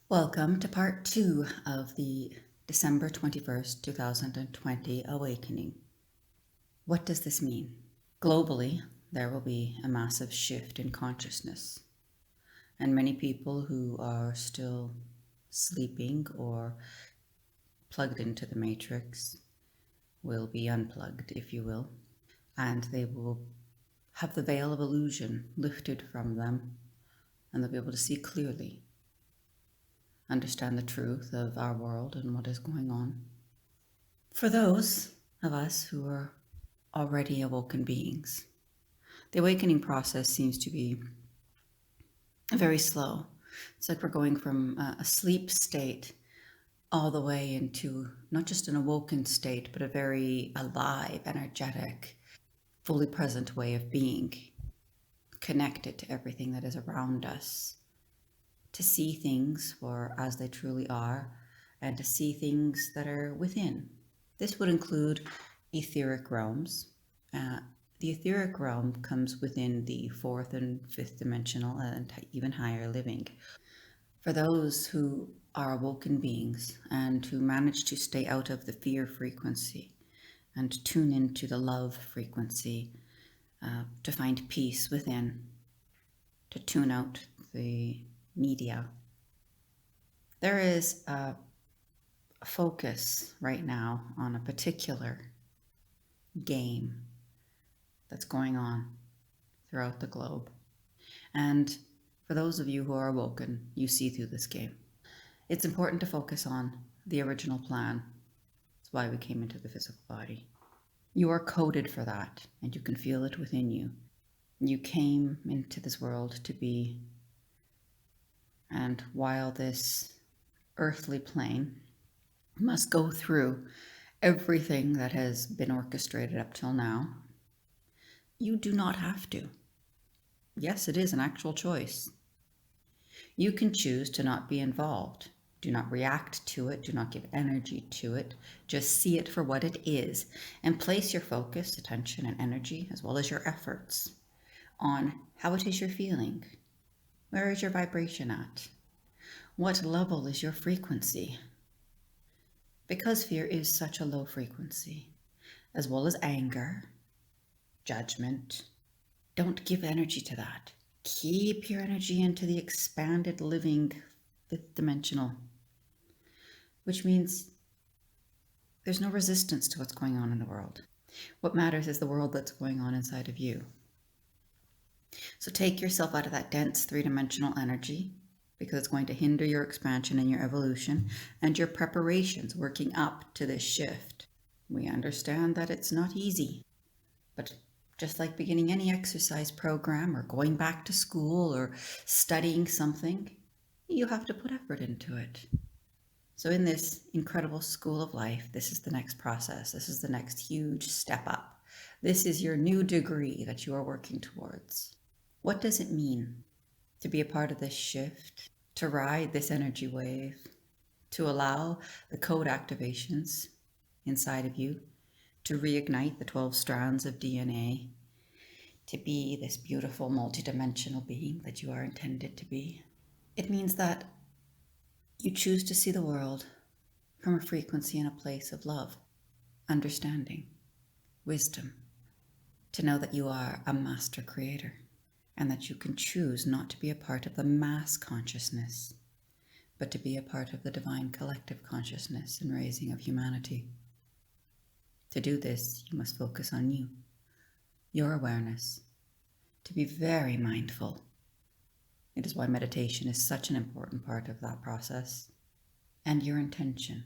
Welcome to part 2 of the December 21st, 2020 awakening. What does this mean? Globally, there will be a massive shift in consciousness, and many people who are still sleeping or plugged into the matrix will be unplugged, if you will, and they will have the veil of illusion lifted from them, and they'll be able to see clearly, understand the truth of our world and what is going on. For those of us who are already awoken beings, the awakening process seems to be very slow. It's like we're going from a sleep state all the way into not just an awoken state, but a very alive, energetic, fully present way of being, connected to everything that is around us, to see things for as they truly are, and to see things that are within. This would include etheric realms. Uh, the etheric realm comes within the fourth and fifth dimensional and even higher living. For those who are awoken beings and who manage to stay out of the fear frequency and tune into the love frequency, to find peace within, to tune out the media. There is a focus right now on a particular game that's going on throughout the globe. And for those of you who are awoken, you see through this game. It's important to focus on the original plan. That's why we came into the physical body. You are coded for that, and you can feel it within you. You came into this world to be, and while this earthly plane must go through everything that has been orchestrated up till now, you do not have to. Yes, it is an actual choice. You can choose to not be involved. Do not react to it. Do not give energy to it. Just see it for what it is and place your focus, attention, and energy, as well as your efforts, on how it is you're feeling. Where is your vibration at? What level is your frequency? Because fear is such a low frequency, as well as anger, judgment, don't give energy to that. Keep your energy into the expanded living fifth dimensional, which means there's no resistance to what's going on in the world. What matters is the world that's going on inside of you. So take yourself out of that dense three-dimensional energy, because it's going to hinder your expansion and your evolution and your preparations working up to this shift. We understand that it's not easy, but just like beginning any exercise program or going back to school or studying something, you have to put effort into it. So in this incredible school of life, this is the next process. This is the next huge step up. This is your new degree that you are working towards. What does it mean to be a part of this shift, to ride this energy wave, to allow the code activations inside of you to reignite the 12 strands of DNA, to be this beautiful multidimensional being that you are intended to be? It means that you choose to see the world from a frequency and a place of love, understanding, wisdom, to know that you are a master creator and that you can choose not to be a part of the mass consciousness, but to be a part of the divine collective consciousness and raising of humanity. To do this, you must focus on you, your awareness, to be very mindful. It is why meditation is such an important part of that process. And your intention.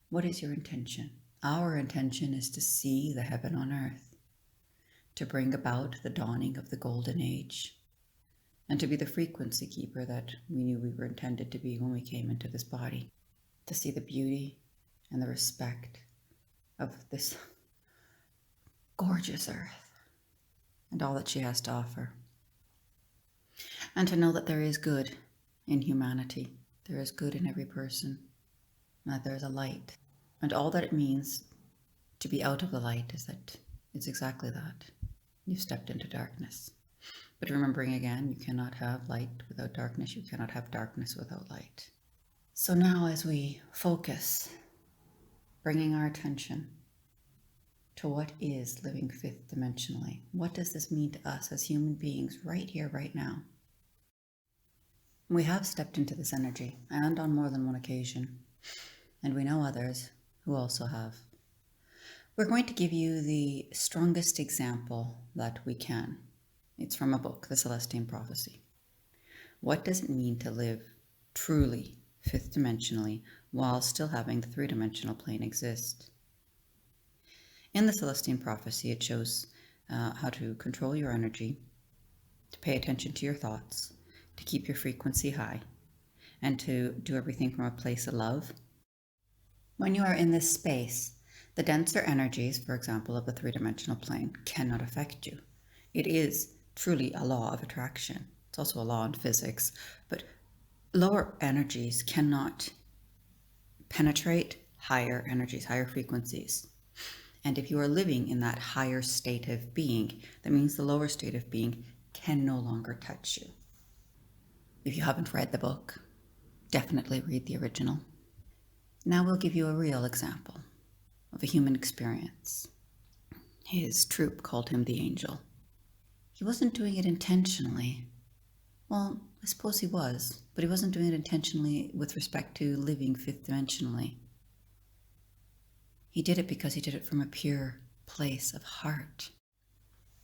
What is your intention? Our intention is to see the heaven on earth, to bring about the dawning of the golden age, and to be the frequency keeper that we knew we were intended to be when we came into this body, to see the beauty and the respect of this gorgeous earth and all that she has to offer. And to know that there is good in humanity. There is good in every person. And that there is a light. And all that it means to be out of the light is that it's exactly that. You've stepped into darkness. But remembering again, you cannot have light without darkness, you cannot have darkness without light. So now, as we focus, bringing our attention to what is living fifth dimensionally, what does this mean to us as human beings right here, right now? We have stepped into this energy, and on more than one occasion, and we know others who also have. We're going to give you the strongest example that we can. It's from a book, The Celestine Prophecy. What does it mean to live truly fifth dimensionally while still having the three-dimensional plane exist? In The Celestine Prophecy, it shows how to control your energy, to pay attention to your thoughts, to keep your frequency high, and to do everything from a place of love. When you are in this space, the denser energies, for example, of the three-dimensional plane, cannot affect you. It is truly a law of attraction. It's also a law in physics, but lower energies cannot penetrate higher energies, higher frequencies. And if you are living in that higher state of being, that means the lower state of being can no longer touch you. If you haven't read the book, definitely read the original. Now we'll give you a real example of a human experience. His troupe called him the angel. He wasn't doing it intentionally. Well, I suppose he was, but he wasn't doing it intentionally with respect to living fifth dimensionally. He did it because he did it from a pure place of heart.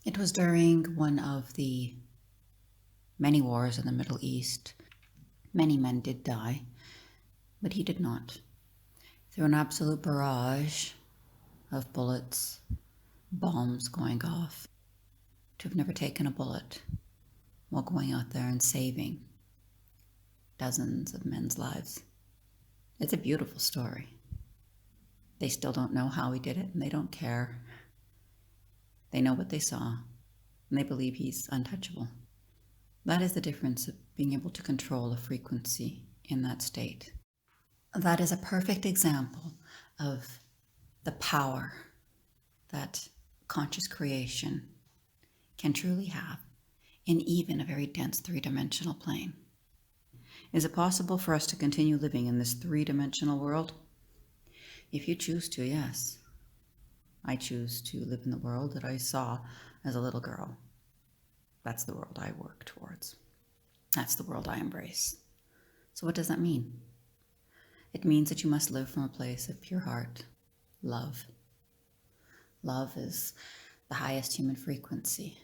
It was during one of the many wars in the Middle East. Many men did die, but he did not. Through an absolute barrage of bullets, bombs going off, to have never taken a bullet while going out there and saving dozens of men's lives. It's a beautiful story. They still don't know how he did it, and they don't care. They know what they saw, and they believe he's untouchable. That is the difference of being able to control a frequency in that state. That is a perfect example of the power that conscious creation can truly have in even a very dense three-dimensional plane. Is it possible for us to continue living in this three-dimensional world? If you choose to, yes. I choose to live in the world that I saw as a little girl. That's the world I work towards. That's the world I embrace. So what does that mean? It means that you must live from a place of pure heart, love. Love is the highest human frequency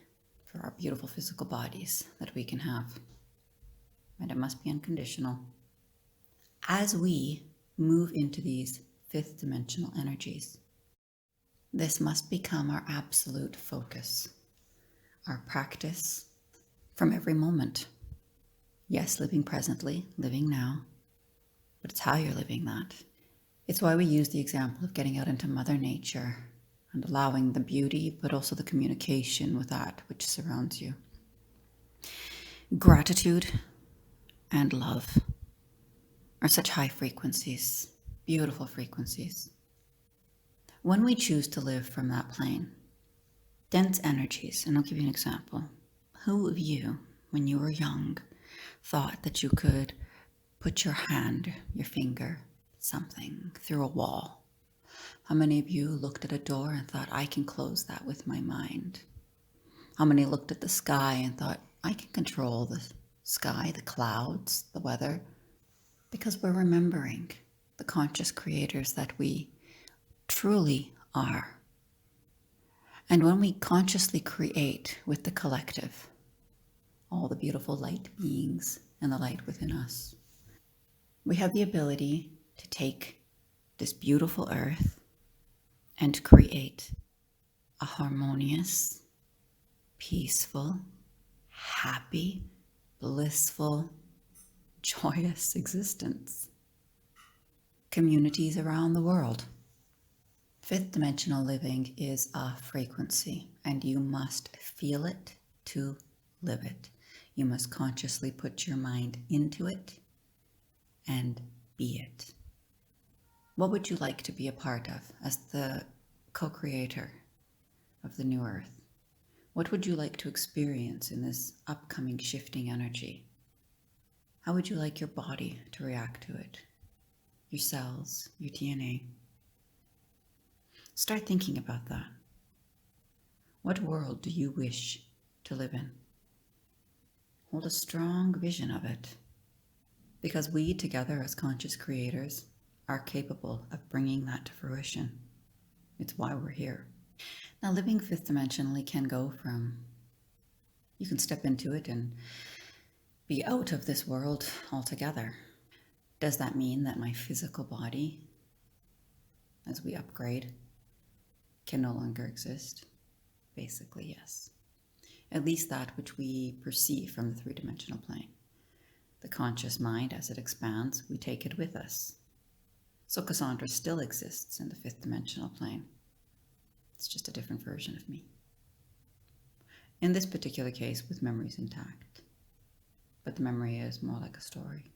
for our beautiful physical bodies that we can have. And it must be unconditional. As we move into these fifth dimensional energies, this must become our absolute focus, our practice from every moment. Yes, living presently, living now, but it's how you're living that. It's why we use the example of getting out into Mother Nature and allowing the beauty, but also the communication with that which surrounds you. Gratitude and love are such high frequencies, beautiful frequencies. When we choose to live from that plane, dense energies, and I'll give you an example. Who of you, when you were young, thought that you could put your hand, your finger, something through a wall? How many of you looked at a door and thought, I can close that with my mind? How many looked at the sky and thought, I can control the sky, the clouds, the weather? Because we're remembering the conscious creators that we truly are. And when we consciously create with the collective, all the beautiful light beings and the light within us, we have the ability to take this beautiful earth and create a harmonious, peaceful, happy, blissful, joyous existence. Communities around the world. Fifth dimensional living is a frequency, and you must feel it to live it. You must consciously put your mind into it and be it. What would you like to be a part of as the co-creator of the new earth? What would you like to experience in this upcoming shifting energy? How would you like your body to react to it? Your cells, your DNA? Start thinking about that. What world do you wish to live in? Hold a strong vision of it, because we together as conscious creators are capable of bringing that to fruition. It's why we're here. Now, living fifth dimensionally can go from, you can step into it and be out of this world altogether. Does that mean that my physical body, as we upgrade, can no longer exist? Basically, yes. At least that which we perceive from the three-dimensional plane. The conscious mind, as it expands, we take it with us. So Cassandra still exists in the fifth dimensional plane. It's just a different version of me. In this particular case, with memories intact. But the memory is more like a story.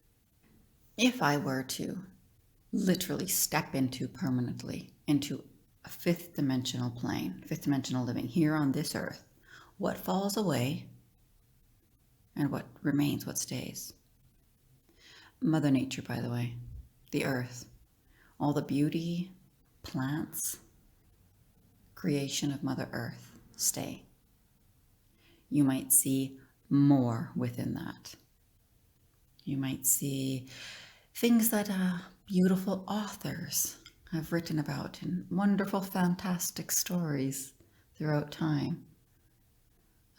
If I were to literally step into permanently into a fifth dimensional plane, fifth dimensional living here on this earth, what falls away and what remains, what stays? Mother Nature, by the way, the earth, all the beauty, plants, creation of Mother Earth stay. You might see more within that. You might see things that beautiful authors have written about in wonderful, fantastic stories throughout time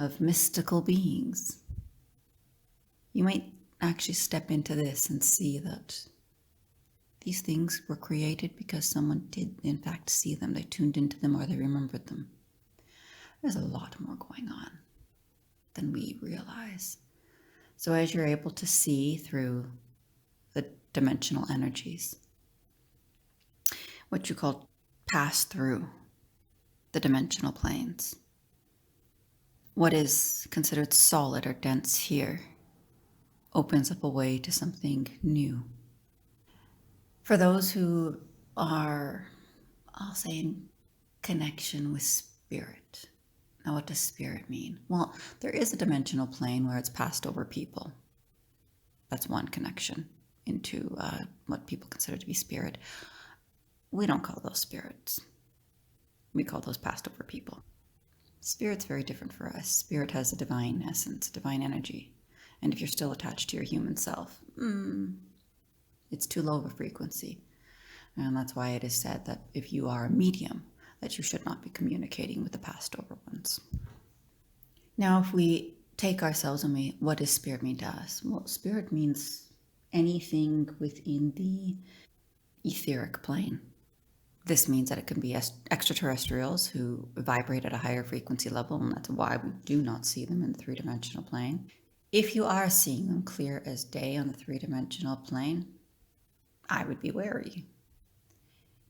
of mystical beings. You might actually step into this and see that these things were created because someone did in fact see them. They tuned into them or they remembered them. There's a lot more going on than we realize. So as you're able to see through the dimensional energies, what you call pass through the dimensional planes, what is considered solid or dense here opens up a way to something new. For those who are, I'll say, in connection with spirit. Now, what does spirit mean? Well, there is a dimensional plane where it's passed over people. That's one connection into what people consider to be spirit. We don't call those spirits. We call those passed over people. Spirit's very different for us. Spirit has a divine essence, divine energy. And if you're still attached to your human self, it's too low of a frequency. And that's why it is said that if you are a medium, that you should not be communicating with the passed over ones. Now, if we take ourselves and what does spirit mean to us? Well, spirit means anything within the etheric plane. This means that it can be extraterrestrials who vibrate at a higher frequency level, and that's why we do not see them in the three-dimensional plane. If you are seeing them clear as day on the three-dimensional plane, I would be wary.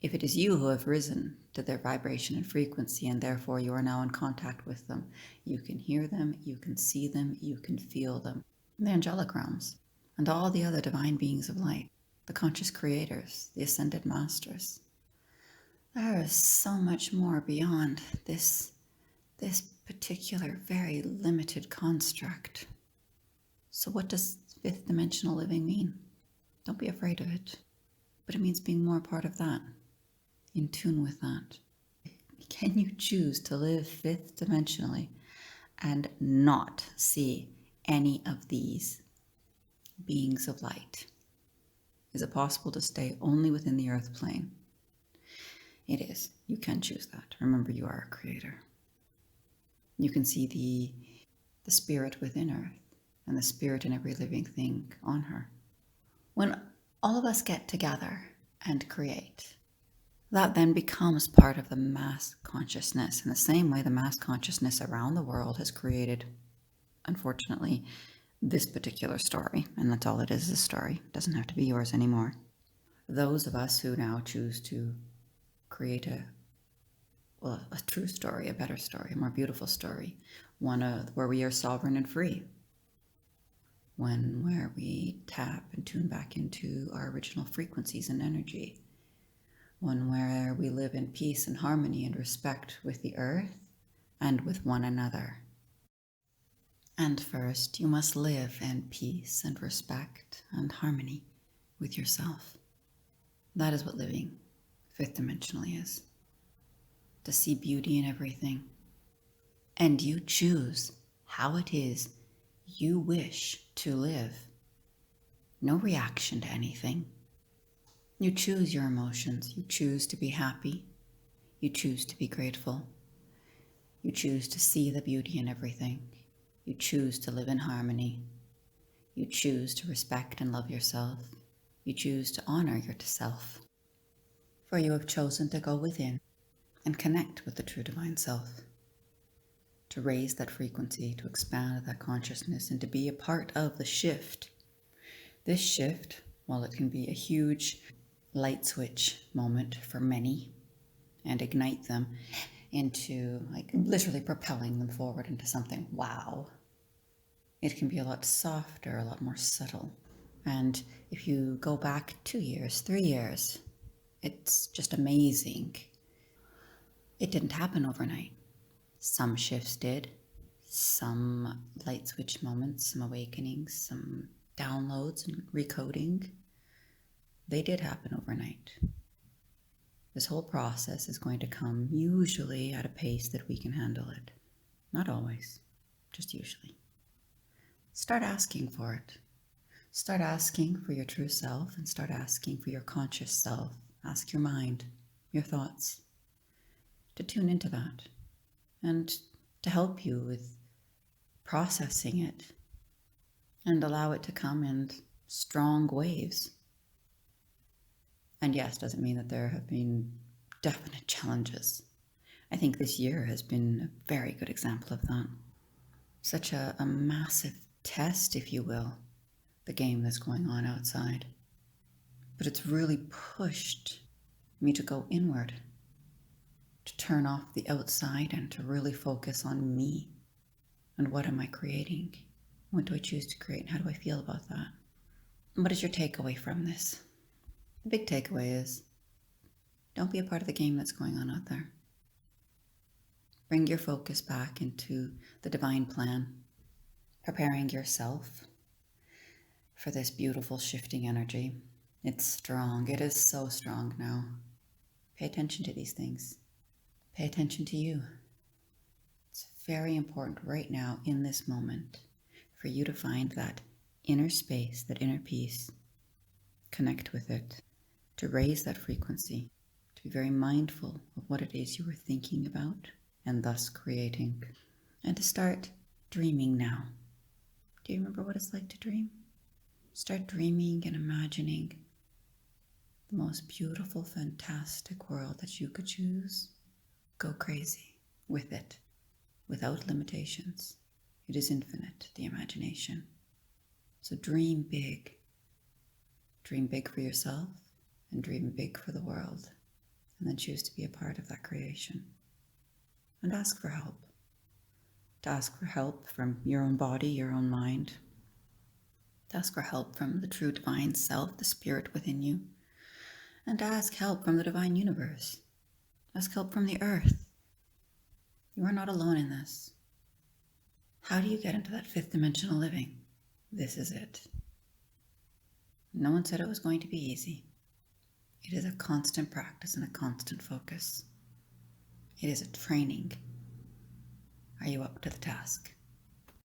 If it is you who have risen to their vibration and frequency, and therefore you are now in contact with them, you can hear them, you can see them, you can feel them. The angelic realms, and all the other divine beings of light, the conscious creators, the ascended masters. There is so much more beyond this particular very limited construct. So what does fifth dimensional living mean? Don't be afraid of it. But it means being more a part of that, in tune with that. Can you choose to live fifth dimensionally and not see any of these beings of light? Is it possible to stay only within the earth plane? It is. You can choose that. Remember, you are a creator. You can see the spirit within earth and the spirit in every living thing on her. When all of us get together and create, that then becomes part of the mass consciousness. In the same way, the mass consciousness around the world has created, unfortunately, this particular story. And that's all it is, a story. It doesn't have to be yours anymore. Those of us who now choose to create a true story, a better story, a more beautiful story, one where we are sovereign and free, one where we tap and tune back into our original frequencies and energy, one where we live in peace and harmony and respect with the earth and with one another. And first, you must live in peace and respect and harmony with yourself. That is what living fifth dimensionally is. To see beauty in everything. And you choose how it is you wish to live. No reaction to anything. You choose your emotions. You choose to be happy. You choose to be grateful. You choose to see the beauty in everything. You choose to live in harmony. You choose to respect and love yourself. You choose to honor yourself. For you have chosen to go within and connect with the true divine self. To raise that frequency, to expand that consciousness, and to be a part of the shift. This shift, while it can be a huge light switch moment for many and ignite them into literally propelling them forward into something wow, it can be a lot softer, a lot more subtle. And if you go back 2 years, 3 years, it's just amazing. It didn't happen overnight. Some shifts did, some light switch moments, some awakenings, some downloads and recoding. They did happen overnight. This whole process is going to come usually at a pace that we can handle it. Not always, just usually. Start asking for it. Start asking for your true self and start asking for your conscious self. Ask your mind, your thoughts, to tune into that and to help you with processing it and allow it to come in strong waves. And yes, doesn't mean that there have been definite challenges. I think this year has been a very good example of that. Such a massive test, if you will, the game that's going on outside. But it's really pushed me to go inward, to turn off the outside and to really focus on me and what am I creating? What do I choose to create and how do I feel about that? What is your takeaway from this? The big takeaway is don't be a part of the game that's going on out there. Bring your focus back into the divine plan, preparing yourself for this beautiful shifting energy. It's strong. It is so strong now. Pay attention to these things. Pay attention to you. It's very important right now in this moment for you to find that inner space, that inner peace, connect with it, to raise that frequency, to be very mindful of what it is you were thinking about and thus creating, and to start dreaming now. Do you remember what it's like to dream? Start dreaming and imagining the most beautiful, fantastic world that you could choose. Go crazy with it, without limitations. It is infinite, the imagination. So dream big. Dream big for yourself and dream big for the world. And then choose to be a part of that creation. And ask for help. To ask for help from your own body, your own mind. To ask for help from the true divine self, the spirit within you. And to ask help from the divine universe. Ask help from the earth. You are not alone in this. How do you get into that fifth dimensional living? This is it. No one said it was going to be easy. It is a constant practice and a constant focus. It is a training. Are you up to the task?